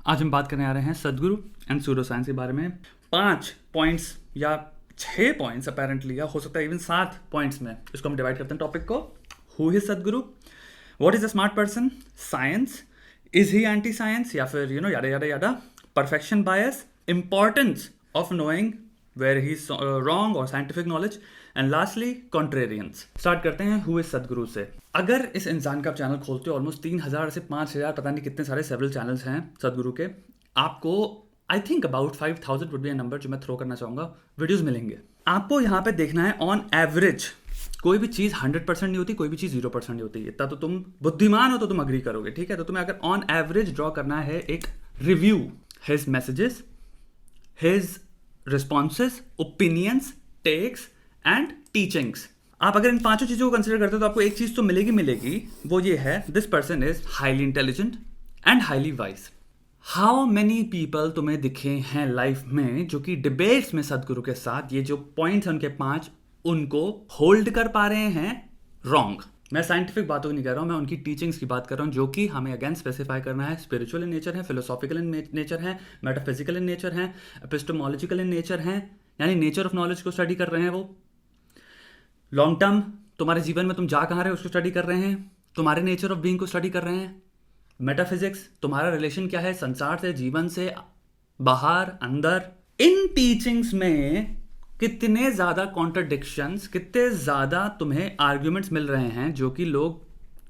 आज हम बात करने आ रहे हैं सदगुरु एंड सूडो साइंस के बारे में। 5 पॉइंट्स या 6 पॉइंट्स अपेरेंटली, या हो सकता है इवन 7 पॉइंट्स में इसको हम डिवाइड करते हैं टॉपिक को। Who is Sadhguru, what is a smart person, science, is he anti science, या फिर yada yada yada, perfection bias, importance of knowing where he is wrong और scientific knowledge, and lastly contrarians. Start करते हैं who is सदगुरु से। अगर इस इंसान का आप चैनल खोलते हो, ऑलमोस्ट 3000 से 5000 पता नहीं कितने सारे सेवरल चैनल्स हैं सदगुरु के, आपको I think about 5000 would be a number जो मैं थ्रो करना चाहूँगा, वीडियोस मिलेंगे। आपको यहाँ पे देखना है ऑन एवरेज कोई भी चीज़ 100% नहीं होती, कोई भी चीज़ 0% नहीं होती। इतना तो तुम बुद्धिमान हो तो तुम अग्री करोगे, ठीक है। तो तुम्हें अगर ऑन एवरेज ड्रॉ करना है एक review, his messages, his responses, opinions, texts and teachings, आप अगर इन 5 चीज़ों को कंसिडर करते हो तो आपको एक चीज़ तो मिलेगी, वो ये है, this person is highly intelligent and highly wise. How many people तुम्हें दिखे हैं लाइफ में जो कि डिबेट्स में सदगुरु के साथ ये जो पॉइंट्स हैं उनके 5 उनको होल्ड कर पा रहे हैं रॉन्ग। मैं साइंटिफिक बातों की नहीं कर रहा हूँ, मैं उनकी टीचिंग्स की बात कर रहा हूँ जो कि हमें अगेन स्पेसिफाई करना है। स्पिरिचुअल इन नेचर है, फिलोसॉफिकल इन नेचर है, मेटाफिजिकल इन नेचर है, एपिस्टेमोलॉजिकल इन नेचर है, यानी नेचर ऑफ नॉलेज को स्टडी कर रहे हैं वो। लॉन्ग टर्म तुम्हारे जीवन में तुम जा कहाँ रहे हो उसको स्टडी कर रहे हैं, तुम्हारे नेचर ऑफ बीइंग को स्टडी कर रहे हैं। मेटाफिजिक्स, तुम्हारा रिलेशन क्या है संसार से, जीवन से, बाहर, अंदर। इन टीचिंग्स में कितने ज़्यादा कॉन्ट्रडिक्शंस, कितने ज़्यादा तुम्हें आर्ग्यूमेंट्स मिल रहे हैं जो कि लोग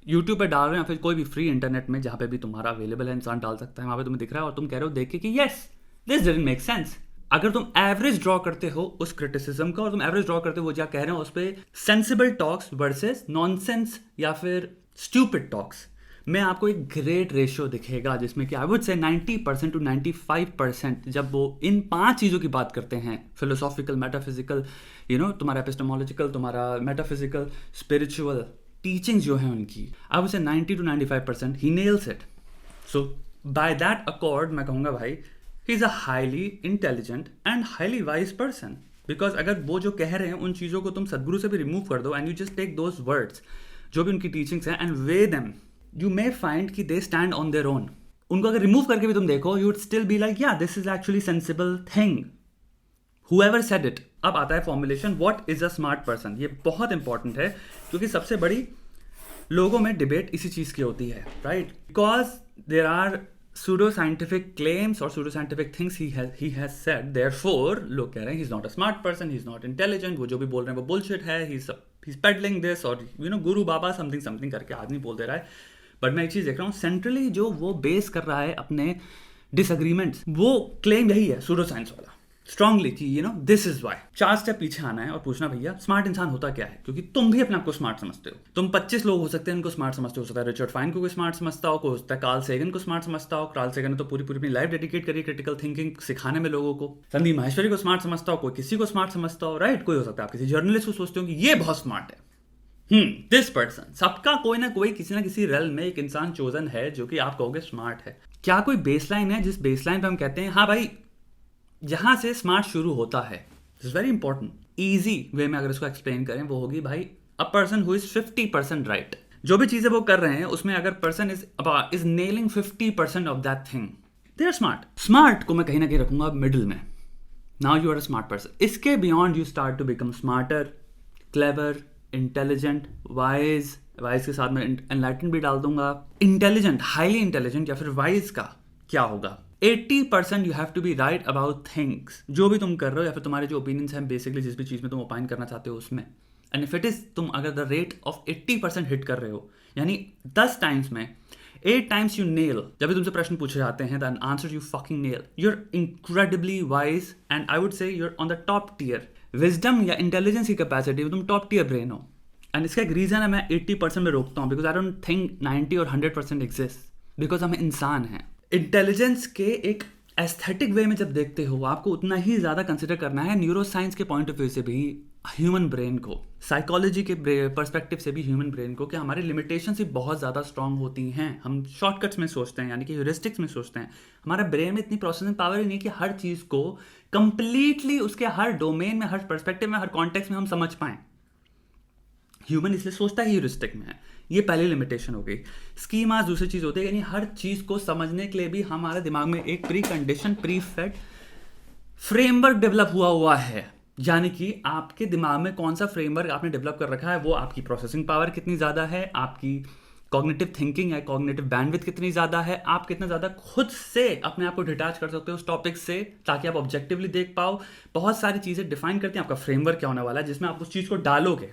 यूट्यूब पे डाल रहे हैं, या फिर कोई भी फ्री इंटरनेट में जहाँ पे भी तुम्हारा अवेलेबल है, इंसान डाल सकता है, वहाँ पे तुम्हें दिख रहा है और तुम कह रहे हो देख के कि yes this didn't make sense. अगर तुम एवरेज ड्रॉ करते हो उस क्रिटिसिज्म का और तुम एवरेज ड्रॉ करते हो वो क्या कह रहे हो उस पर, सेंसिबल टॉक्स वर्सेस नॉनसेंस या फिर स्टूपिड टॉक्स, में आपको एक ग्रेट रेशियो दिखेगा जिसमें कि आई वुड से 90% टू 95% जब वो इन 5 चीज़ों की बात करते हैं, फिलोसॉफिकल, मेटाफिजिकल, तुम्हारा एपिस्टेमोलॉजिकल, तुम्हारा मेटाफिजिकल, स्पिरिचुअल टीचिंग्स जो है उनकी, आई वुड से 90 टू 95% ही nails it. So by that accord मैं कहूँगा भाई he is a highly intelligent and highly wise person. Because अगर वो जो कह रहे हैं उन चीज़ों को तुम सदगुरु से भी रिमूव कर दो and you just take those words जो भी उनकी टीचिंग्स हैं and weigh them, you may find कि they stand on their own. उनको अगर रिमूव करके भी तुम देखो, you would still be like yeah this is actually sensible thing, whoever said it. अब आता है formulation, what is a smart person. ये बहुत इंपॉर्टेंट है क्योंकि सबसे बड़ी लोगों में डिबेट इसी चीज़ की होती है, right. Because there are pseudo scientific claims और pseudo scientific things he has said, therefore लोग कह रहे हैं he is not a smart person, he is not intelligent, वो जो भी बोल रहे हैं वो बुलशिट है, ही इज पेडलिंग दिस, और गुरु बाबा समथिंग करके आदमी बोल दे रहा है। बट मैं एक चीज़ देख रहा हूँ, सेंट्रली जो वो बेस कर रहा है अपने डिसएग्रीमेंट्स, वो क्लेम यही है सूडो साइंस वाला स्ट्रांगली कि दिस इज वाई। 4 स्टेप पीछे आना है और पूछना भैया स्मार्ट इंसान होता क्या है, क्योंकि तुम भी अपने आप को स्मार्ट समझते हो। तुम 25 लोग हो सकते हैं उनको स्मार्ट समझते हो सकता है रिचर्ड फाइन को कोई स्मार्ट समझता हो, कोई हो सकता है कार्ल सेगन को स्मार्ट समझता हो। कार्ल सेगन ने तो पूरी अपनी लाइफ डेडिकेट करी क्रिटिकल थिंकिंग सिखाने में लोगों को। संदीप माहेश्वरी को स्मार्ट समझता हो, कोई किसी को स्मार्ट समझता हो, राइट। कोई हो सकता है आप किसी जर्नलिस्ट को सोचते हो कि ये बहुत स्मार्ट है, दिस पर्सन। सबका कोई ना कोई किसी ना किसी रेल में एक इंसान चोजन है जो कि आप कहोगे स्मार्ट है। क्या कोई बेसलाइन है जिस बेसलाइन पे हम कहते हैं हाँ भाई यहां से स्मार्ट शुरू होता है। This is very important. Easy way में अगर इसको एक्सप्लेन करें वो होगी भाई a person who is 50% right. जो भी चीजें वो कर रहे हैं उसमें अगर person is nailing 50% of that thing, they are smart. Smart को मैं कहीं ना कहीं रखूंगा मिडिल में। Now you are a smart person. इसके beyond you start to become smarter, clever, intelligent, wise के साथ में एनलाइटन भी डाल दूंगा। इंटेलिजेंट, हाईली इंटेलिजेंट या फिर वाइज का क्या होगा, 80% you have to be right about things, जो भी तुम कर रहे हो या फिर तुम्हारे जो ओपिनियंस हैं बेसिकली जिस भी चीज़ में तुम ओपाइन करना चाहते हो उसमें। एंड इफ इट इज तुम अगर द रेट ऑफ 80% हिट कर रहे हो, यानी 10 टाइम्स में 8 टाइम्स यू नेल, जब भी तुमसे प्रश्न पूछे जाते हैं then answer you fucking nail, you are incredibly wise and I would say you are on the top tier. Wisdom या इंटेलिजेंस की कैपेसिटी तुम टॉप टीयर ब्रेन हो। एंड इसका एक रीजन है मैं 80% में रोकता हूँ, बिकॉज आई डोंट थिंक 90 और 100% एग्जिस्ट, बिकॉज हम इंसान हैं। इंटेलिजेंस के एक एस्थेटिक वे में जब देखते हो आपको उतना ही ज़्यादा कंसिडर करना है न्यूरो साइंस के पॉइंट ऑफ व्यू से भी ह्यूमन ब्रेन को, साइकोलॉजी के पर्सपेक्टिव से भी ह्यूमन ब्रेन को, कि हमारी लिमिटेशंस ही बहुत ज़्यादा स्ट्रांग होती हैं। हम शॉर्टकट्स में सोचते हैं, यानी कि ह्यूरिस्टिक्स में सोचते हैं। हमारे ब्रेन में इतनी प्रोसेसिंग पावर ही नहीं कि हर चीज़ को कंप्लीटली उसके हर डोमेन में, हर पर्सपेक्टिव में, हर कॉन्टेक्स्ट में हम समझ पाएं। ह्यूमन इसलिए सोचता है ह्यूरिस्टिक में है ये पहली लिमिटेशन हो गई। स्कीमास दूसरी चीज़ होती है, यानी हर चीज़ को समझने के लिए भी हमारे दिमाग में एक pre condition pre fed framework develop हुआ है, यानी कि आपके दिमाग में कौन सा फ्रेमवर्क आपने डेवलप कर रखा है, वो आपकी प्रोसेसिंग पावर कितनी ज़्यादा है, आपकी कॉग्निटिव थिंकिंग है, कॉग्निटिव बैंडविड्थ कितनी ज़्यादा है, आप कितना ज़्यादा खुद से अपने आप को डिटैच कर सकते हो उस टॉपिक से ताकि आप ऑब्जेक्टिवली देख पाओ। बहुत सारी चीज़ें डिफाइन करती हैं आपका फ्रेमवर्क क्या होने वाला है, जिसमें आप उस चीज़ को डालोगे।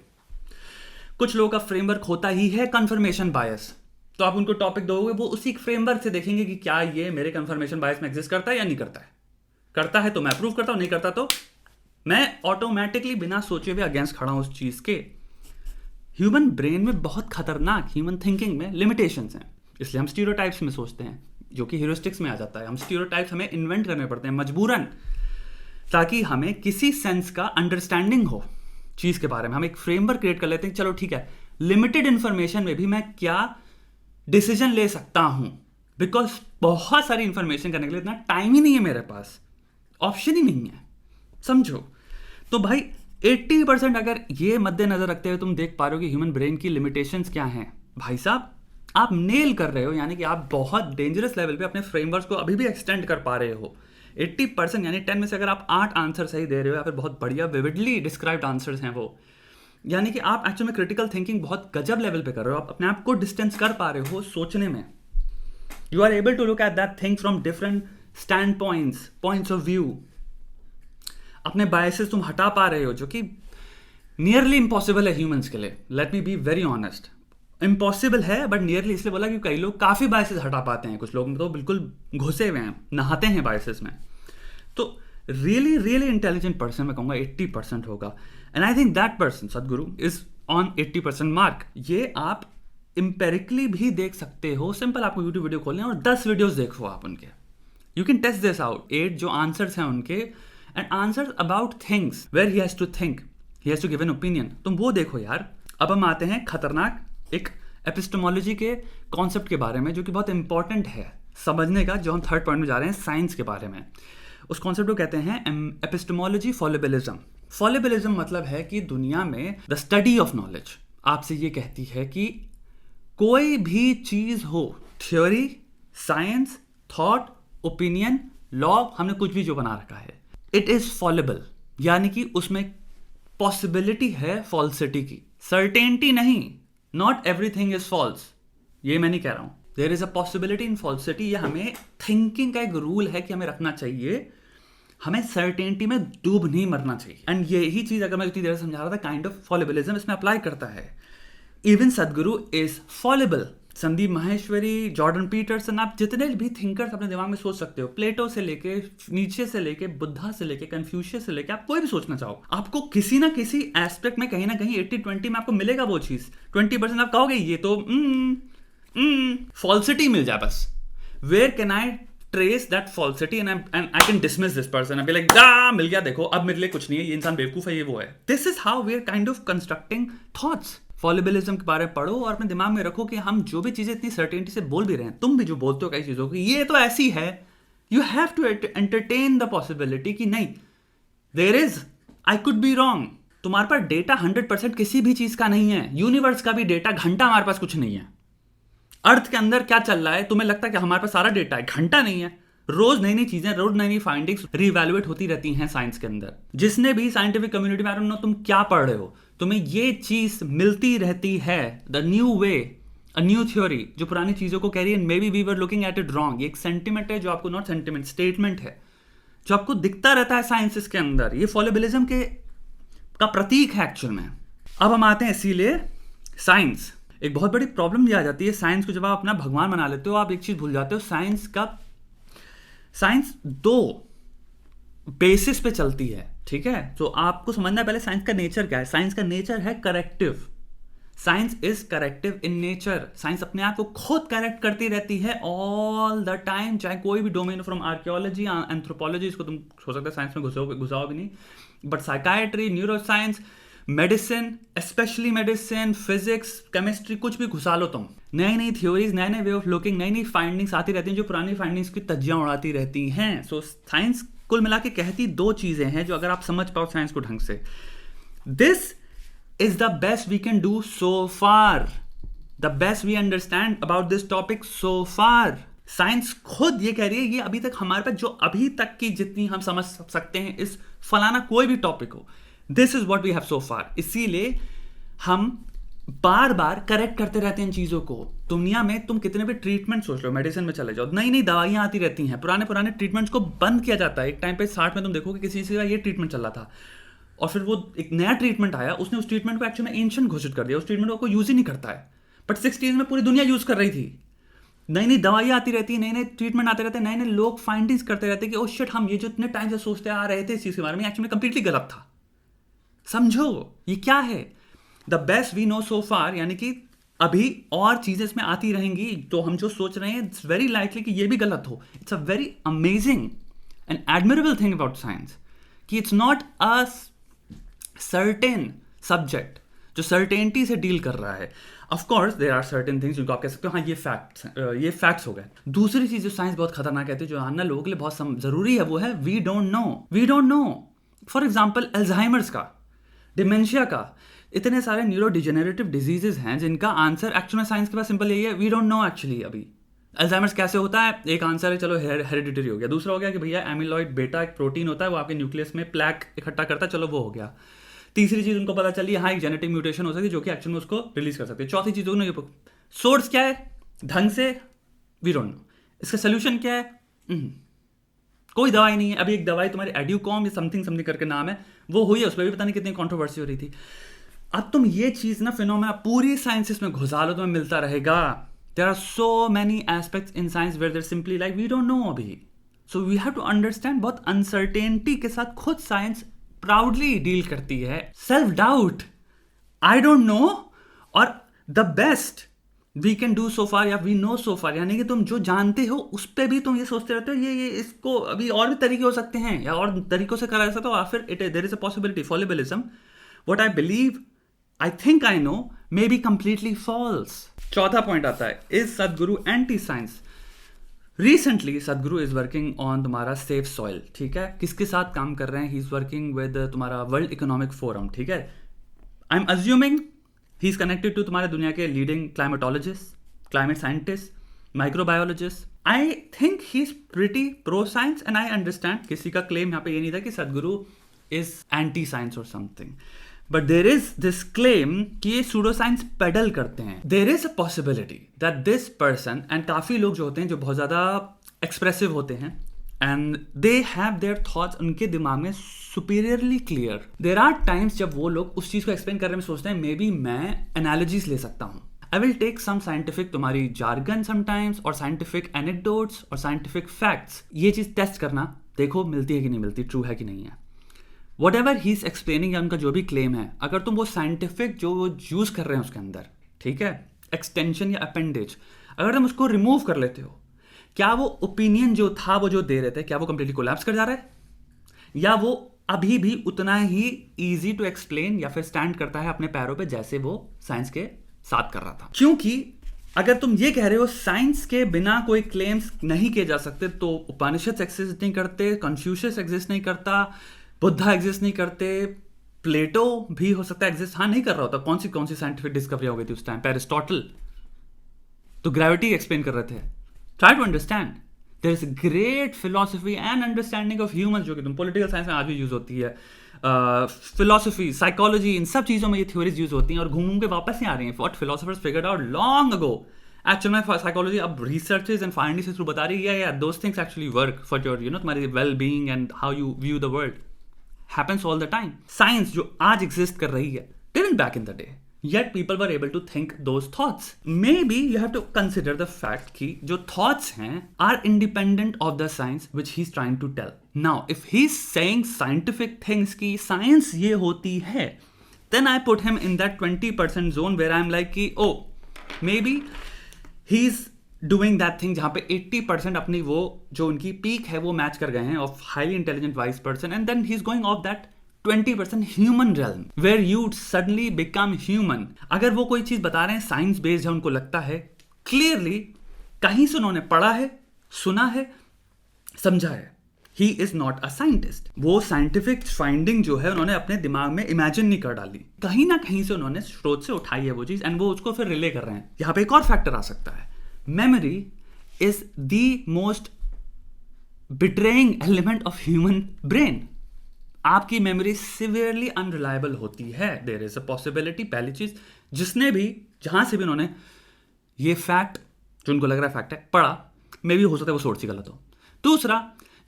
कुछ लोगों का फ्रेमवर्क होता ही है कन्फर्मेशन बायस, तो आप उनको टॉपिक दोगे, वो उसी फ्रेमवर्क से देखेंगे कि क्या ये मेरे कन्फर्मेशन बायस में एग्जिस्ट करता है या नहीं करता है। करता है तो मैं अप्रूव करता हूँ, नहीं करता तो मैं ऑटोमेटिकली बिना सोचे हुए अगेंस्ट खड़ा हूँ उस चीज़ के। ह्यूमन ब्रेन में बहुत खतरनाक ह्यूमन थिंकिंग में लिमिटेशंस हैं, इसलिए हम स्टीरियोटाइप्स में सोचते हैं, जो कि ह्यूरिस्टिक्स में आ जाता है। हम स्टीरियोटाइप्स हमें इन्वेंट करने पड़ते हैं मजबूरन, ताकि हमें किसी सेंस का अंडरस्टैंडिंग हो चीज़ के बारे में। हम एक फ्रेमवर्क क्रिएट कर लेते हैं, चलो ठीक है, लिमिटेड इंफॉर्मेशन में भी मैं क्या डिसीजन ले सकता हूं, बिकॉज बहुत सारी इंफॉर्मेशन करने के लिए इतना टाइम ही नहीं है मेरे पास, ऑप्शन ही नहीं है, समझो। तो भाई 80% अगर ये मद्देनजर रखते हुए तुम देख पा रहे हो कि ह्यूमन ब्रेन की लिमिटेशंस क्या हैं, भाई साहब आप नेल कर रहे हो, यानी कि आप बहुत डेंजरस लेवल पे अपने फ्रेमवर्क्स को अभी भी एक्सटेंड कर पा रहे हो। 80% यानी 10 में से अगर आप 8 आंसर सही दे रहे हो या फिर बहुत बढ़िया विविडली डिस्क्राइब्ड आंसर्स हैं वो, यानी कि आप एक्चुअली में क्रिटिकल थिंकिंग बहुत गजब लेवल पे कर रहे हो, आप अपने आप को डिस्टेंस कर पा रहे हो सोचने में। You are able to look at that thing from different standpoints of view. अपने बायसेस तुम हटा पा रहे हो, जो कि नियरली इम्पॉसिबल है ह्यूमंस के लिए। Let me be very honest, impossible है, बट नियरली इसलिए बोला कि कई लोग काफ़ी बायसेस हटा पाते हैं, कुछ लोग तो बिल्कुल घुसे हुए हैं, नहाते हैं बायसेस में। तो रियली रियली इंटेलिजेंट पर्सन मैं कहूँगा 80% होगा, and I think that person सदगुरु इज ऑन 80% मार्क। ये आप एम्पेरिकली भी देख सकते हो, सिंपल आपको यूट्यूब वीडियो खोलने और 10 वीडियोस देखो आप उनके, you can test this out. 8 जो आंसर्स हैं उनके, and answers about things where he has to think, he has to give an opinion, तुम वो देखो यार। अब हम आते हैं खतरनाक एक एपिस्टेमोलॉजी के कॉन्सेप्ट के बारे में, जो कि बहुत इंपॉर्टेंट है समझने का, जो हम थर्ड पॉइंट में जा रहे हैं, साइंस के बारे में। उस कॉन्सेप्ट को कहते हैं एपिस्टेमोलॉजी फॉलिबिलिज्म। फॉलिबिलिज्म मतलब है कि दुनिया में द स्टडी ऑफ नॉलेज आपसे ये कहती है कि कोई भी चीज हो, theory, science, thought, opinion, law, हमने कुछ भी जो बना रखा है, इट इज फॉलिबल, यानी कि उसमें पॉसिबिलिटी है फॉल्सिटी की, सर्टेनिटी नहीं। नॉट एवरीथिंग इज फॉल्स, ये मैं नहीं कह रहा हूं, there is a possibility in falsity. ये हमें थिंकिंग का एक रूल है कि हमें रखना चाहिए, हमें सर्टेनिटी में डूब नहीं मरना चाहिए। एंड यही चीज अगर मैं इतनी देर समझा रहा था, काइंड ऑफ फॉलिबिलिज्म इसमें अप्लाई करता है। Even Sadhguru is fallible. Sandeep Maheshwari, Jordan Peterson, आप जितने भी थिंकर्स अपने दिमाग में सोच सकते हो, प्लेटो से लेके, नीचे से लेके, बुद्धा से लेके, कन्फ्यूशियस से लेके, आप कोई भी सोचना चाहो, आपको किसी ना किसी एस्पेक्ट में कहीं ना कहीं 80-20 में आपको मिलेगा वो चीज। 20% आप कहोगे ये तो फॉल्सिटी मिल जाए बस। Where can I trace that falsity and I can dismiss this person, I be like मिल गया, देखो अब मेरे लिए कुछ नहीं है, ये इंसान बेवकूफ है, ये वो है। This is how we are kind of constructing thoughts. Fallibilism के बारे में पढ़ो और अपने दिमाग में रखो कि हम जो भी चीजें इतनी सर्टेनिटी से बोल भी रहे हैं, तुम भी जो बोलते हो कई चीजों की, ये तो ऐसी है, you have to entertain the possibility कि नहीं, there is, I could be wrong. तुम्हारे पास डेटा 100% किसी भी चीज का नहीं है, यूनिवर्स का भी डेटा घंटा हमारे पास कुछ नहीं है। अर्थ के अंदर क्या चल रहा है, तुम्हें लगता है कि हमारे पास सारा डेटा है, घंटा नहीं है। रोज नई नई चीजें, रोज नई नई फाइंडिंग्स रिवैल्यूएट होती रहती हैं साइंस के अंदर। जिसने भी साइंटिफिक कम्युनिटी में, आई डोंट नो तुम क्या पढ़ रहे हो, तुम्हें ये चीज मिलती रहती है, the new way, a new theory, जो पुरानी चीजों को कह रही है, maybe we were looking at it wrong. ये एक सेंटिमेंट है जो आपको, नॉट सेंटिमेंट, स्टेटमेंट है जो आपको दिखता रहता है साइंसेस के अंदर। ये फॉलिबिलिज्म के का प्रतीक है एक्चुअल में। अब हम आते हैं इसीलिए साइंस। एक बहुत बड़ी प्रॉब्लम ये आ जाती है साइंस को, जब आप अपना भगवान बना लेते हो, आप एक चीज भूल जाते हो, साइंस 2 बेसिस पे चलती है, ठीक है। तो आपको समझना है पहले साइंस का नेचर क्या है। साइंस का नेचर है corrective. Science is corrective in nature. Science अपने आप को खुद करेक्ट करती रहती है ऑल द टाइम, चाहे कोई भी डोमेन, फ्रॉम आर्कियोलॉजी, एंथ्रोपोलॉजी, इसको तुम हो सकता है साइंस में घुसाओ भी नहीं, but psychiatry, neuro science, medicine, specially medicine, physics, chemistry, कुछ भी घुसा लो तुम, नई नई थ्योरीज, नए नए वे ऑफ लुकिंग, नई नई फाइंडिंग्स आती रहती हैं जो पुरानी फाइंडिंग्स की तज्जियां उड़ाती रहती हैं। सो साइंस कुल मिला के कहती 2 चीजें हैं जो अगर आप समझ पाओ साइंस को ढंग से, this is the best we can do so far, the best we understand about this topic so far. Science खुद ये कह रही है ये अभी तक हमारे पास जो अभी तक की जितनी हम समझ सकते हैं इस फलाना कोई भी टॉपिक हो, this is what we have so far. इसीलिए हम बार बार करेक्ट करते रहते हैं इन चीज़ों को। दुनिया में तुम कितने भी ट्रीटमेंट सोच लो, मेडिसिन में चले जाओ, नई नई दवाइयाँ आती रहती हैं, पुराने पुराने ट्रीटमेंट्स को बंद किया जाता है। एक टाइम पे 60 में तुम देखोगे किसी चीज़ का ये ट्रीटमेंट चल रहा था और फिर वो एक नया ट्रीटमेंट आया, उसने उस ट्रीटमेंट को एक्चुअली में एंशिएंट घोषित कर दिया, उस ट्रीटमेंट को कोई यूज़ ही नहीं करता है। बट 60s में पूरी दुनिया यूज़ कर रही थी। नई नई दवाइयाँ आती रहती है, नए नए ट्रीटमेंट आते रहते हैं, नए नए लोग फाइंडिंग्स करते रहते हैं कि ओ शिट, हम ये जो इतने टाइम से सोचते आ रहे थे इस चीज़ के बारे में एक्चुअली कंप्लीटली गलत था। समझो ये क्या है, द बेस्ट वी नो सो फार, यानी कि अभी और चीजें इसमें आती रहेंगी तो हम जो सोच रहे हैं इट्स वेरी लाइकली कि ये भी गलत हो। It's a very amazing and admirable thing about science कि it's not a certain subject जो सर्टेनिटी से डील कर रहा है। Of course there are certain things जिनको आप कह सकते हो हाँ ये फैक्ट्स हो गए। दूसरी चीज जो साइंस बहुत खतरनाक कहती है, जो जानना लोगों के लिए बहुत जरूरी है, वो है we don't know. For example Alzheimer's का, डिमेंशिया का, इतने सारे न्यूरो डिजेनरेटिव डिजीजेज हैं जिनका आंसर एक्चुअल में साइंस के पास सिंपल यही है, वी डोंट नो एक्चुअली। अभी अल्जाइमर्स कैसे होता है, एक आंसर है चलो हेरिडिटरी हो गया, दूसरा हो गया कि भैया एमिलॉइड बेटा एक प्रोटीन होता है वो आपके न्यूक्लियस में प्लैक इकट्ठा करता है, चलो वो हो गया। तीसरी चीज उनको पता चली हाँ एक जेनेटिक म्यूटेशन हो सकती है जो कि एक्चुअल में उसको रिलीज कर सकती है। चौथी चीज उन्होंने सोर्स क्या है ढंग से वी डोंट नो, इसका सोल्यूशन क्या है कोई दवाई नहीं है। अभी एक दवाई तुम्हारी एड्यूकॉम या समथिंग करके नाम है, वो हुई है, उस पर भी पता नहीं कितनी कंट्रोवर्सी हो रही थी। अब तुम ये चीज ना फिनोमेना पूरी साइंसेस में घुसा लो, तुम्हें मिलता रहेगा। There are so many aspects in science where there simply like we don't know अभी। So we have to understand बहुत अनसर्टेनिटी के साथ खुद साइंस प्राउडली डील करती है। Self doubt, I don't know और the best we can do so far या we no सो फार, यानी कि तुम जो जानते हो उस पर भी तुम ये सोचते रहते हो ये इसको अभी और भी तरीके हो सकते हैं या और तरीकों से करा जा सकता है, और फिर there is a possibility fallibilism. What I believe I think I know may be completely false. चौथा पॉइंट आता है, is Sadhguru anti science. Recently Sadhguru is working on तुम्हारा सेफ सॉइल, ठीक है। किसके साथ काम कर रहे हैं, ही इज वर्किंग विद तुम्हारा वर्ल्ड इकोनॉमिक फोरम, ठीक है। I am assuming he is connected to तुम्हारे दुनिया के leading climatologist, climate scientist, microbiologist. I think he is pretty pro science and I understand किसी का क्लेम यहाँ पे ये नहीं था कि सदगुरु इज एंटी साइंस और something, but there is this claim कि ये सूडो साइंस पेडल करते हैं। There is a possibility that this person, and काफी लोग जो होते हैं जो बहुत ज्यादा एक्सप्रेसिव होते हैं and they have their thoughts उनके दिमाग में superiorly clear. There are times जब वो लोग उस चीज को एक्सप्लेन करने में सोचते हैं मे बी मैं एनालॉजीज ले सकता हूं, I will take some scientific तुम्हारी जार्गन समटाइम्स और साइंटिफिक एनेक्डोट्स और साइंटिफिक फैक्ट्स, ये चीज टेस्ट करना, देखो मिलती है कि नहीं मिलती, ट्रू है कि नहीं है। What ever he is explaining या उनका जो भी क्लेम है, अगर तुम वो साइंटिफिक जो वो यूज कर रहे हैं उसके अंदर, ठीक है, एक्सटेंशन या अपेंडेज, अगर तुम उसको रिमूव कर लेते हो, क्या वो ओपिनियन जो था वो जो दे रहे थे क्या वो कंप्लीटली कोलैप्स कर जा रहा है, या वो अभी भी उतना ही इजी टू एक्सप्लेन या फिर स्टैंड करता है अपने पैरों पे जैसे वो साइंस के साथ कर रहा था। क्योंकि अगर तुम ये कह रहे हो साइंस के बिना कोई क्लेम्स नहीं किए जा सकते, तो उपनिषद एग्जिस्ट नहीं करते, कन्फ्यूशियस एग्जिस्ट नहीं करता, बुद्धा एग्जिस्ट नहीं करते, प्लेटो भी हो सकता है एग्जिस्ट हाँ नहीं कर रहा होता। कौन सी साइंटिफिक डिस्कवरी हो गई थी उस टाइम पे, एरिस्टोटल तो ग्रेविटी एक्सप्लेन कर रहे थे। Try to understand there is great philosophy and understanding of humans जो कि तुम पॉलिटिकल साइंस में आज भी यूज होती है, फिलोसफी, साइकोलॉजी, इन सब चीजों में ये थ्योरीज यूज होती हैं और घूम के वापस ही आ रही हैं। What philosophers figured out long ago, actual में साइकोलॉजी अब रिसर्चेस एंड फाइंडिंग्स के थ्रू बता रही है या those things actually work for your तुम्हारी well being and how you view the world happens all the time. Science जो आज exist कर रही है didn't back in the day, yet people were able to think those thoughts. Maybe you have to consider the fact कि जो thoughts हैं are independent of the science which he's trying to tell. Now if he's saying scientific things कि science ये होती है, then I put him in that 20% zone where I'm like कि oh maybe he's doing that thing जहां पे 80% अपनी वो जो उनकी पीक है वो मैच कर गए हैं of highly intelligent wise person, and then he is going of that 20% human realm where you suddenly become human. अगर वो कोई चीज बता रहे हैं साइंस बेस्ड है, उनको लगता है क्लियरली कहीं से उन्होंने पढ़ा है, सुना है, समझा है, he is not a scientist. वो साइंटिफिक फाइंडिंग जो है उन्होंने अपने दिमाग में इमेजिन नहीं कर डाली, कहीं ना कहीं से उन्होंने स्रोत से उठाई है वो चीज, एंड वो उसको फिर रिले कर रहे हैं। यहाँ पे एक और फैक्टर आ सकता है, memory is the most betraying element of human brain. आपकी मेमोरी सिवियरली अनरिलायबल होती है। देयर इज अ पॉसिबिलिटी, पहली चीज, जिसने भी जहां से भी उन्होंने ये फैक्ट जो उनको लग रहा है फैक्ट है पढ़ा, मे बी हो सकता है वो सोर्स ही गलत हो। दूसरा,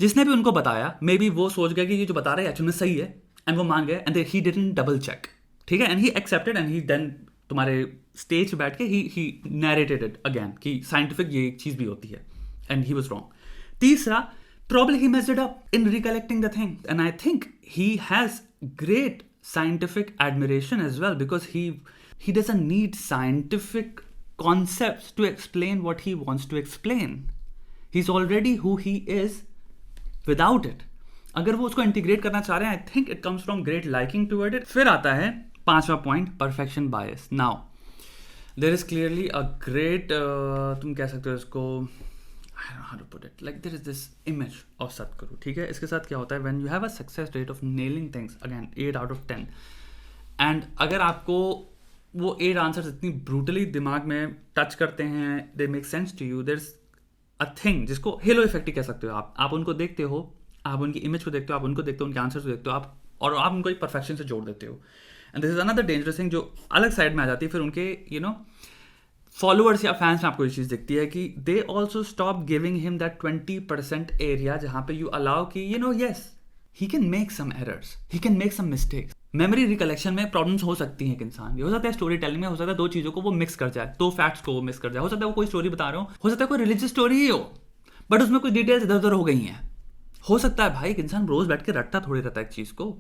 जिसने भी उनको बताया मे बी वो सोच गया कि ये जो बता रहा है एक्चुअली में सही है, एंड वो मान गए, and he didn't double check, ठीक है, and he accepted, and he then तुम्हारे स्टेज पे बैठ के ही नैरेटेड इट अगेन कि साइंटिफिक ये एक चीज भी होती है, एंड ही वाज रॉन्ग। तीसरा, probably he messed it up in recollecting the thing, and I think he has great scientific admiration as well, because he doesn't need scientific concepts to explain what he wants to explain. He's already who he is without it. अगर वो उसको integrate करना चाह रहे हैं, I think it comes from great liking toward it. फिर आता है पांचवा point, perfection bias. Now there is clearly a great, तुम कह सकते हो इसको, I don't know how to put it, like there is this image of Sadhguru, ठीक है। इसके साथ क्या होता है, when you have a success rate of nailing things, again 8 out of 10, and अगर आपको वो 8 आंसर्स इतनी ब्रूटली दिमाग में टच करते हैं, they make sense to you, there's a thing जिसको हेलो इफेक्ट ही कह सकते हो। आप उनको देखते हो, आप उनकी इमेज को देखते हो, आप उनको देखते हो, उनके आंसर्स को देखते हो, और आप उनको एक परफेक्शन से जोड़ देते हो। And this is another dangerous thing जो अलग साइड में आ जाती है। फिर उनके फॉलोअर्स या फैंस में आपको ये चीज़ दिखती है कि they also stop giving him that 20% area जहाँ पे यू अलाउ कि yes he can make some errors, he can make some mistakes. Memory recollection में प्रॉब्लम्स हो सकती हैं एक इंसान, हो सकता है स्टोरी टेलिंग में, हो सकता है दो चीज़ों को वो मिक्स कर जाए, दो फैक्ट्स को वो मिक्स कर जाए, हो सकता है वो कोई स्टोरी बता रहे हो सकता है कोई रिलीजियस स्टोरी ही हो, बट उसमें कुछ डिटेल्स इधर उधर हो गई हैं। हो सकता है भाई, एक इंसान रोज बैठ के रटता थोड़ी रहता है एक चीज़ को।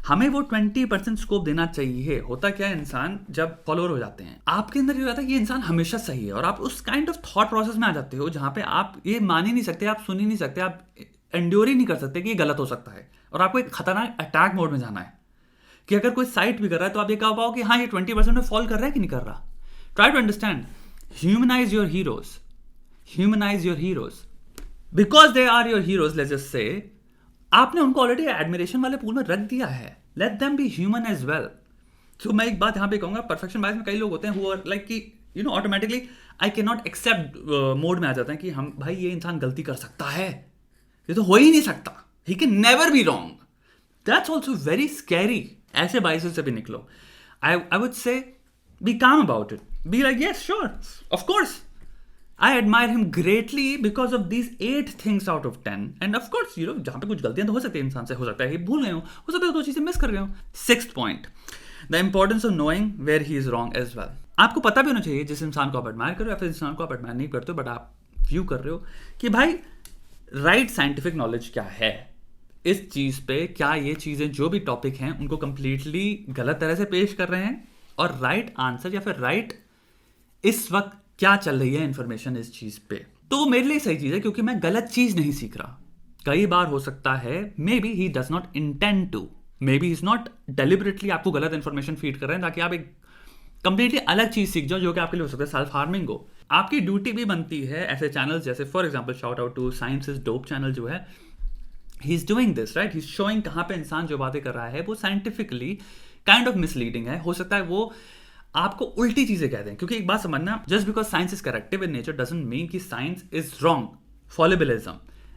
हमें वो 20% स्कोप देना चाहिए। होता क्या है, इंसान जब फॉलोअर हो जाते हैं, आपके अंदर ये हो जाता है कि ये इंसान हमेशा सही है, और आप उस काइंड ऑफ थॉट प्रोसेस में आ जाते हो जहां पे आप ये मान ही नहीं सकते, आप सुन ही नहीं सकते, आप एंड्योर ही नहीं कर सकते कि ये गलत हो सकता है, और आपको एक खतरनाक अटैक मोड में जाना है कि अगर कोई साइट भी कर रहा है तो आप ये कह पाओ कि हाँ ये 20% में फॉल कर रहा है कि नहीं कर रहा। Try to understand, humanize your heroes, humanize your heroes because they are your heroes. Let's just say आपने उनको ऑलरेडी एडमिरेशन वाले पूल में रख दिया है, let them be human as well. तो मैं एक बात यहाँ पे कहूँगा, परफेक्शन बायस में कई लोग होते हैं हु आर लाइक कि automatically I can not accept mode में आ जाते हैं कि हम भाई ये इंसान गलती कर सकता है, ये तो हो ही नहीं सकता, he can never be wrong. That's also very scary. ऐसे बायसेस से भी निकलो। आई वुड से बी काम about it, be like yes sure of course I admire him greatly because of these 8 things out of 10. And of course, जहाँ पे कुछ गलतियां तो हो सकती है इंसान से, हो सकता है कि भूल गए हो सकता है दो चीजें मिस कर गए हो। 6th point, the importance of knowing where he is wrong as well. आपको पता भी होना चाहिए, जिस इंसान को आप एडमायर कर रहे हो या फिर इंसान को आप एडमायर नहीं करते हो बट आप व्यू कर रहे हो, कि भाई राइट साइंटिफिक नॉलेज क्या है इस चीज पे, क्या ये चीजें जो भी टॉपिक हैं उनको कंप्लीटली गलत तरह से पेश कर रहे हैं, और राइट आंसर या फिर राइट इस वक्त क्या चल रही है इंफॉर्मेशन इस चीज पे। तो वो मेरे लिए सही चीज है क्योंकि मैं गलत चीज नहीं सीख रहा। कई बार हो सकता है maybe he does not intend to, maybe he is not deliberately आपको गलत इंफॉर्मेशन फीड कर रहे हैं ताकि आप एक कंप्लीटली अलग चीज सीख जाओ जो कि आपके लिए हो सकता है सेल्फ हार्मिंग हो। आपकी ड्यूटी भी बनती है ऐसे चैनल जैसे for example shout out to science is dope channel जो है, he is doing this right, he is showing कहाँ पे इंसान जो बातें कर रहा है वो साइंटिफिकली काइंड ऑफ मिसलीडिंग है। हो सकता है वो आपको उल्टी चीजें कहते हैं, क्योंकि एक बात समझना, just because science is corrective in nature doesn't mean कि science is wrong. Fallibilism,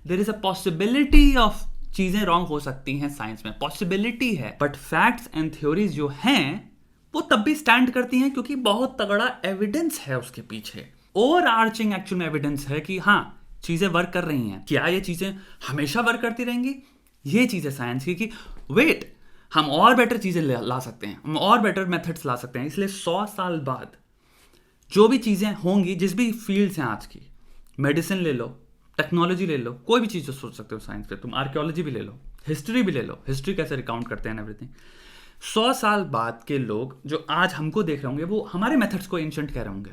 there is a possibility of चीजें रॉन्ग हो सकती हैं साइंस में, पॉसिबिलिटी है, बट फैक्ट्स एंड थ्योरीज जो हैं वो तब भी स्टैंड करती हैं क्योंकि बहुत तगड़ा एविडेंस है उसके पीछे। ओवर आर्चिंग एक्चुअल में एविडेंस है कि हाँ चीजें वर्क कर रही हैं। क्या ये चीजें हमेशा वर्क करती रहेंगी? ये चीजें साइंस की कि वेट, हम और बेटर चीजें ला सकते हैं, हम और बेटर मेथड्स ला सकते हैं। इसलिए 100 साल बाद जो भी चीजें होंगी, जिस भी फील्ड्स हैं आज की, मेडिसिन ले लो, टेक्नोलॉजी ले लो, कोई भी चीज जो सोच सकते हो साइंस पे, तुम आर्कियोलॉजी भी ले लो, हिस्ट्री भी ले लो, हिस्ट्री कैसे रिकाउंट करते हैं एवरीथिंग। 100 साल बाद के लोग जो आज हमको देख रहे होंगे वो हमारे मेथड्स को एंशिएंट कह रहे होंगे।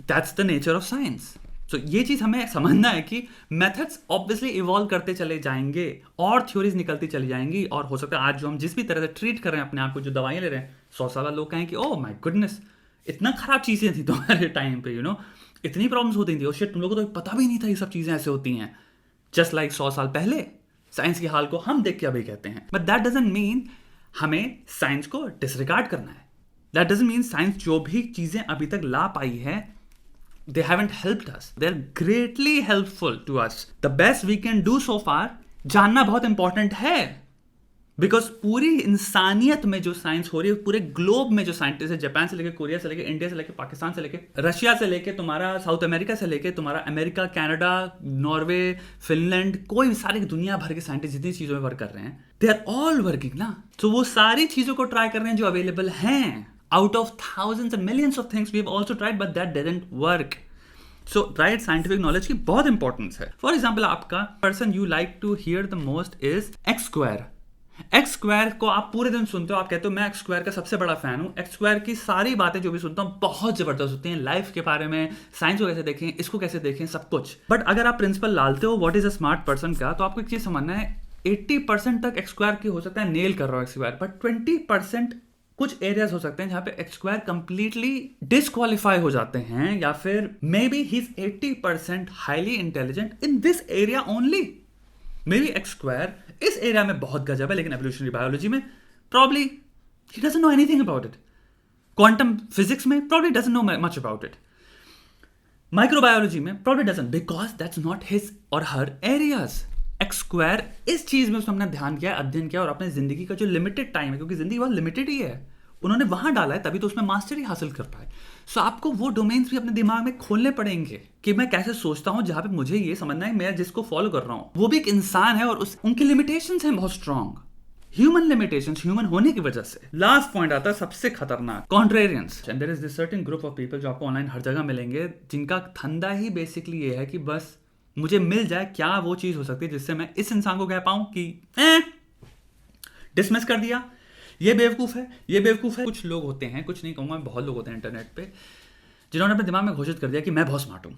That's the nature of science. तो ये चीज हमें समझना है कि मेथड्स ऑब्वियसली इवॉल्व करते चले जाएंगे और थ्योरीज निकलती चली जाएंगी, और हो सकता है आज जो हम जिस भी तरह से ट्रीट कर रहे हैं अपने आप को, जो दवाइयां ले रहे हैं, 100 साल लोग कहें कि ओह माय गुडनेस, इतना खराब चीजें थी तुम्हारे टाइम पे, इतनी प्रॉब्लम्स होती थी, और शिट तुम लोगों को तो पता भी नहीं था ये सब चीजें ऐसे होती हैं। जस्ट लाइक 100 साल पहले साइंस के हाल को हम देख के अभी कहते हैं, बट दैट डजंट मीन हमें साइंस को डिसरिगार्ड करना है। दैट डजंट मीन साइंस जो भी चीजें अभी तक ला पाई है, they haven't helped us, they're greatly helpful to us. The best we can do so far, जानना बहुत इंपॉर्टेंट है, बिकॉज पूरी इंसानियत में जो साइंस हो रही है, पूरे ग्लोब में जो साइंटिस्ट है, जापान से लेके कोरिया से लेके इंडिया से लेके पाकिस्तान से लेके रशिया से लेके तुम्हारा साउथ अमेरिका से लेके तुम्हारा अमेरिका, कनाडा, नॉर्वे, फिनलैंड, कोई सारी दुनिया भर के साइंटिस्ट जितनी चीजों में वर्क कर रहे हैं, दे आर ऑल वर्किंग ना। तो वो सारी चीजों को ट्राई कर रहे हैं जो अवेलेबल हैं। Out of thousands and millions of things we have also tried, but that didn't work. So, right scientific knowledge की बहुत importance है. For example, आपका person you like to hear the most is X square. X square को आप पूरे दिन सुनते हो, आप कहते हो मैं X square का सबसे बड़ा फैन हूँ। X square की सारी बातें जो भी सुनता हूँ बहुत जबरदस्त होती हैं, लाइफ के बारे में, साइंस को कैसे देखें, इसको कैसे देखें, सब कुछ। बट अगर आप प्रिंसिपल डालते हो what is a smart person का, तो आपको एक चीज समझना है, 80% तक X square की हो सकता है नेल कर रहा हो X square, बट 20% कुछ एरियाज हो सकते हैं जहां पे एक्स स्क्वायर कंप्लीटली डिस्क्वालीफाई हो जाते हैं, या फिर maybe he is 80% highly intelligent in this area only. Maybe x square इस एरिया में बहुत गजब है, लेकिन एवोल्यूशनरी बायोलॉजी में probably he doesn't know anything about it. Quantum physics में probably doesn't know much about it. Microbiology में probably doesn't, because that's not his or her areas. X square इस चीज में उसने अपना ध्यान किया, अध्ययन किया, और अपने जिंदगी का जो लिमिटेड टाइम है, क्योंकि जिंदगी बहुत लिमिटेड ही है, उन्होंने वहां डाला है, तभी तो उसमें मास्टरी हासिल कर पाए। सो आपको वो डोमेन्स भी अपने दिमाग में खोलने पड़ेंगे कि मैं कैसे सोचता हूं, जहां पे मुझे ये समझना है मैं जिसको फॉलो कर रहा हूं वो भी एक इंसान है, और उनकी लिमिटेशंस हैं बहुत स्ट्रांग, ह्यूमन लिमिटेशंस, ह्यूमन होने की वजह से। लास्ट पॉइंट आता है सबसे खतरनाक, contrarians. And there is this certain group of people जो आपको ऑनलाइन हर जगह मिलेंगे, जिनका धंधा ही बेसिकली ये है कि बस मुझे मिल जाए क्या वो चीज हो सकती है जिससे मैं इस इंसान को कह पाऊं कि डिसमिस कर दिया, ये बेवकूफ है, ये बेवकूफ है। कुछ लोग होते हैं, कुछ नहीं कहूंगा, बहुत लोग होते हैं इंटरनेट पे, जिन्होंने अपने दिमाग में घोषित कर दिया कि मैं बहुत स्मार्ट हूं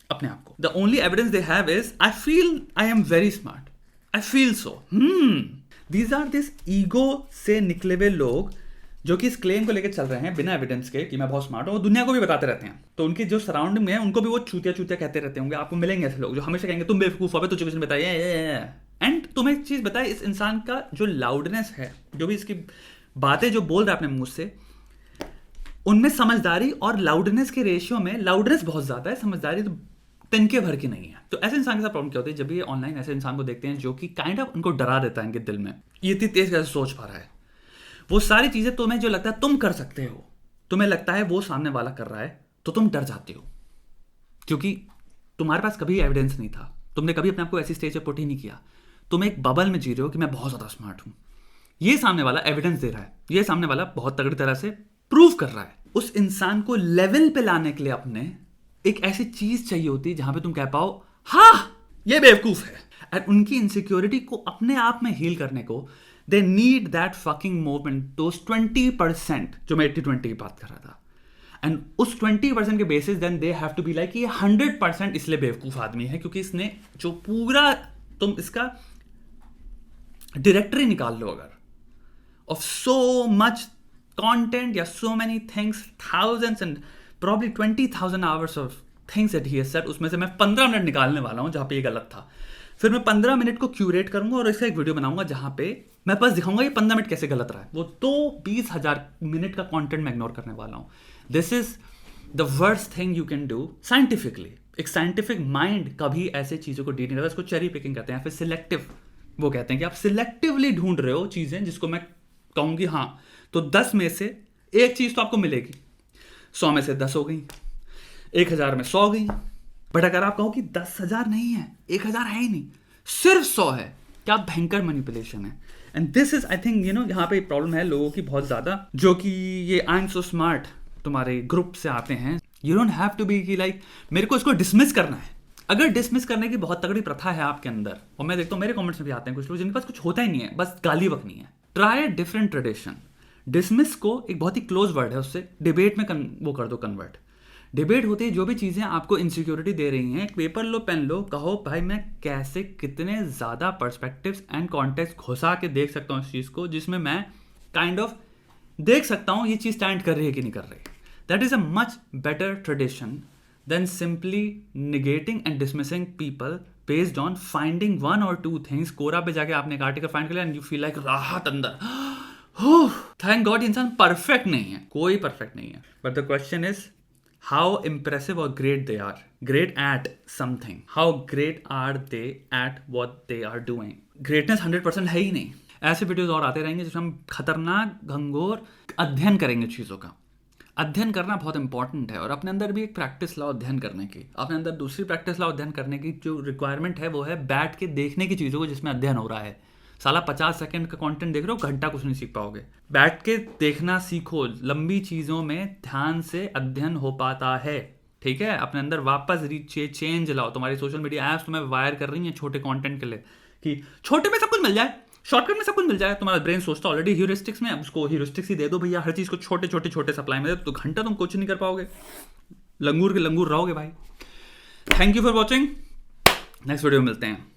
अपने आप को। The only evidence they have is I feel I am very smart, I feel so. These are this ego से निकले हुए लोग जो कि इस क्लेम को लेकर चल रहे हैं बिना एविडेंस के कि मैं बहुत स्मार्ट हूं, वो दुनिया को भी बताते रहते हैं। तो उनकी जो सराउंडिंग में है उनको भी वो चूतिया चूतिया कहते रहते होंगे। आपको मिलेंगे ऐसे लोग जो हमेशा कहेंगे तुम बेवकूफ हो, तुझे कुछ नहीं बताइए। एंड तुम्हें एक चीज बताए, इस इंसान का जो लाउडनेस है, जो भी इसकी बातें जो बोल रहा है अपने मुंह से, उनमें समझदारी और लाउडनेस के रेशियो में लाउडनेस बहुत ज्यादा है, समझदारी तो तिनके भर की नहीं है। तो ऐसे इंसान के साथ प्रॉब्लम क्या होती है, जब ये ऑनलाइन ऐसे इंसान को देखते हैं जो कि काइंड ऑफ उनको डरा देता है इनके दिल में, ये इतनी तेज कैसे सोच पा रहा है, वो सारी चीजें तुम्हें जो लगता है तुम कर सकते हो, तुम्हें लगता है वो सामने वाला कर रहा है, तो तुम डर जाते हो, क्योंकि तुम्हारे पास कभी एविडेंस नहीं था, तुमने कभी अपने आप को ऐसी स्टेज पर पुट ही नहीं किया, तुम एक बबल में जी रहे हो कि मैं बहुत ज्यादा स्मार्ट हूं। ये सामने वाला एविडेंस दे रहा है, ये सामने वाला बहुत तगड़ी तरह से प्रूव कर रहा है। उस इंसान को लेवल पे लाने के लिए अपने एक ऐसी चीज चाहिए होती है जहां पे तुम कह पाओ हाँ ये बेवकूफ है। और उनकी इनसिक्योरिटी को अपने आप में हील करने को they need that fucking movement, those 20% जो मैं 80-20 की बात कर रहा था, एंड उस 20% के basis then they have to be like ये 100% इसलिए बेवकूफ आदमी है क्योंकि इसने जो पूरा, तुम इसका डायरेक्टरी निकाल लो अगर ऑफ सो मच content या so many things, thousands and probably 20,000 hours of things that he has said, उसमें से मैं 15 मिनट निकालने वाला हूं जहां पे ये गलत था। फिर मैं 15 मिनट को क्यूरेट करूंगा और इसका एक वीडियो बनाऊंगा जहां पे मैं बस दिखाऊंगा ये 15 मिनट कैसे गलत रहा है। वो तो 20,000 मिनट का कंटेंट मैं इग्नोर करने वाला हूं। This is the worst thing you can do scientifically. एक साइंटिफिक माइंड कभी ऐसे चीजों को डील नहीं करता, इसको चेरी पिकिंग कहते हैं, फिर सिलेक्टिव, वो कहते हैं कि आप सिलेक्टिवली ढूंढ रहे हो चीजें जिसको मैं कहूंगी हाँ तो 10 में से एक चीज तो आपको मिलेगी, 100 में से 10 हो गई, 1000 में 100 हो गई। बट अगर आप कहो कि 10,000 नहीं है, 1000 है ही नहीं, सिर्फ 100 है, क्या भयंकर मैनिपुलेशन है। And this is I think you know यहाँ पे प्रॉब्लम है लोगों की बहुत ज्यादा, जो कि ये आई एम सो स्मार्ट तुम्हारे ग्रुप से आते हैं। You don't have to be कि लाइक मेरे को इसको डिसमिस करना है। अगर डिसमिस करने की बहुत तगड़ी प्रथा है आपके अंदर, और मैं देखता हूँ मेरे कमेंट्स में भी आते हैं कुछ लोग जिनके पास कुछ होता ही नहीं है, बस गाली बकनी है, ट्राई डिफरेंट ट्रेडिशन। डिसमिस को एक बहुत ही क्लोज वर्ड है, उससे डिबेट में वो कर दो कन्वर्ट। डिबेट होती है जो भी चीजें आपको इनसिक्योरिटी दे रही हैं, पेपर लो पेन लो, कहो भाई मैं कैसे कितने ज्यादा पर्सपेक्टिव्स एंड कॉन्टेक्स्ट घुसा के देख सकता हूँ इस चीज को, जिसमें मैं काइंड ऑफ देख सकता हूँ ये चीज स्टैंड कर रही है कि नहीं कर रही। That is a much better tradition than simply negating and dismissing people based on finding 1 or 2 things. Quora पे जाके आपने एक आर्टिकल फाइंड कर लिया एंड यू फील लाइक राहत अंदर, थैंक गॉड। इंसान परफेक्ट नहीं है, कोई परफेक्ट नहीं है, but the question is how impressive और great they are, great at something, how great are they at what they are doing. Greatness 100% है ही नहीं। ऐसे वीडियोस और आते रहेंगे जिसमें हम खतरनाक घंघोर अध्ययन करेंगे चीज़ों का। अध्ययन करना बहुत इंपॉर्टेंट है, और अपने अंदर भी एक प्रैक्टिस लाओ अध्ययन करने की। अपने अंदर दूसरी प्रैक्टिस लाओ अध्ययन करने की। जो रिक्वायरमेंट है वो है बैठ के देखने की चीज़ों को जिसमें अध्ययन हो रहा है। साला 50 सेकंड का कंटेंट देख रहे हो, घंटा कुछ नहीं सीख पाओगे। बैठ के देखना सीखो, लंबी चीज़ों में ध्यान से अध्ययन हो पाता है, ठीक है। अपने अंदर वापस चेंज लाओ। तुम्हारी सोशल मीडिया ऐप्स तुम्हें वायर कर रही हैं छोटे कंटेंट के लिए कि छोटे में सब कुछ मिल जाए, शॉर्टकट में सब कुछ मिल जाए। तुम्हारा ब्रेन सोचता ऑलरेडी ह्यूरिस्टिक्स में, अब उसको ह्यूरिस्टिक्स ही दे दो भैया, हर चीज़ को छोटे छोटे छोटे सप्लाई में दे, तो घंटा तुम कुछ नहीं कर पाओगे, लंगूर के लंगूर रहोगे भाई। Thank you for watching, next video में मिलते हैं।